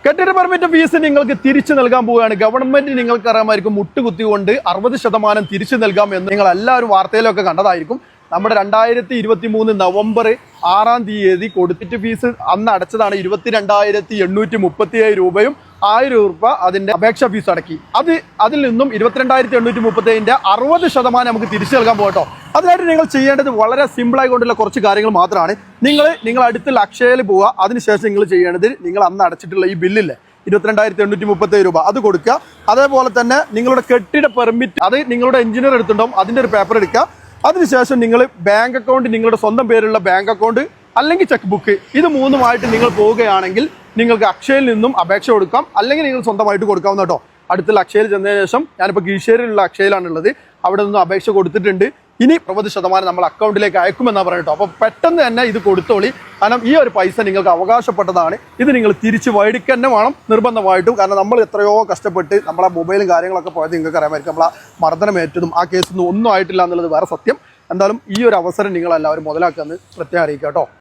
കെട്ടിട permit fees നിങ്ങൾക്ക് തിരിച്ചു നൽകാൻ പോവുകയാണ്. ഗവൺമെന്റ് നിങ്ങൾക്ക് അറിയാമായിരിക്കും മുട്ടുകുത്തിക്കൊണ്ട് 60% തിരിച്ചു നൽകാം എന്ന് നിങ്ങൾ എല്ലാവരും വാർത്തയിലൊക്കെ കണ്ടതായിരിക്കും. നമ്മുടെ 2023 നവംബർ 6 തീയതി കൊടുത്തിട്ട് ഫീസ് അന്ന് അടച്ചതാണ് 22,837 രൂപയും 1000 രൂപ അതിന്റെ അപേക്ഷ ഫീസ് അടക്കി. അതിൽ നിന്നും 22,837ന്റെ 60% നമുക്ക് തിരിച്ചു നൽകാൻ പോകട്ടോ. അതിനായിട്ട് നിങ്ങൾ ചെയ്യേണ്ടത് വളരെ സിമ്പിളായി കൊണ്ടുള്ള കുറച്ച് കാര്യങ്ങൾ മാത്രമാണ്. നിങ്ങൾ അടുത്തുള്ള അക്ഷയയിൽ പോവുക. അതിനുശേഷം നിങ്ങൾ ചെയ്യേണ്ടത് നിങ്ങൾ അന്ന് അടച്ചിട്ടുള്ള ഈ ബില്ലില്ലേ 22,837 രൂപ അത് കൊടുക്കുക. അതേപോലെ തന്നെ നിങ്ങളുടെ കെട്ടിട പെർമിറ്റ് അത് നിങ്ങളുടെ എഞ്ചിനീയർ എടുത്തിട്ടുണ്ടാവും, അതിന്റെ ഒരു പേപ്പർ എടുക്കുക. അതിനുശേഷം നിങ്ങൾ ബാങ്ക് അക്കൗണ്ട്, നിങ്ങളുടെ സ്വന്തം പേരുള്ള ബാങ്ക് അക്കൗണ്ട് അല്ലെങ്കിൽ ചെക്ക് ബുക്ക്, ഇത് മൂന്നുമായിട്ട് നിങ്ങൾ പോവുകയാണെങ്കിൽ നിങ്ങൾക്ക് അക്ഷയയിൽ നിന്നും അപേക്ഷ കൊടുക്കാം, അല്ലെങ്കിൽ നിങ്ങൾ സ്വന്തമായിട്ട് കൊടുക്കാവുന്ന കേട്ടോ. അടുത്തുള്ള അക്ഷയയിൽ ചെന്നതിന് ശേഷം ഞാനിപ്പോൾ കീഴ്ശ്ശേരിയിലുള്ള അക്ഷയയിലാണുള്ളത്, അവിടെ നിന്നും അപേക്ഷ കൊടുത്തിട്ടുണ്ട്. ഇനി 60% നമ്മൾ അക്കൗണ്ടിലേക്ക് അയക്കുമെന്നാണ് പറയുന്നത്. അപ്പോൾ പെട്ടെന്ന് തന്നെ ഇത് കൊടുത്തോളി. കാരണം ഈ ഒരു പൈസ നിങ്ങൾക്ക് അവകാശപ്പെട്ടതാണ്. ഇത് നിങ്ങൾ തിരിച്ച് മേടിക്കുക തന്നെ വേണം നിർബന്ധമായിട്ടും. കാരണം നമ്മൾ എത്രയോ കഷ്ടപ്പെട്ട് നമ്മളെ മൊബൈലും കാര്യങ്ങളൊക്കെ പോയത് നിങ്ങൾക്ക് അറിയാമായിരിക്കും. നമ്മളെ മർദ്ദനമേറ്റതും ആ കേസൊന്നും ഒന്നും ആയിട്ടില്ല എന്നുള്ളത് വേറെ സത്യം. എന്തായാലും ഈ ഒരു അവസരം നിങ്ങളെല്ലാവരും മുതലാക്കുമെന്ന് പ്രത്യേകം അറിയിക്കുക കേട്ടോ.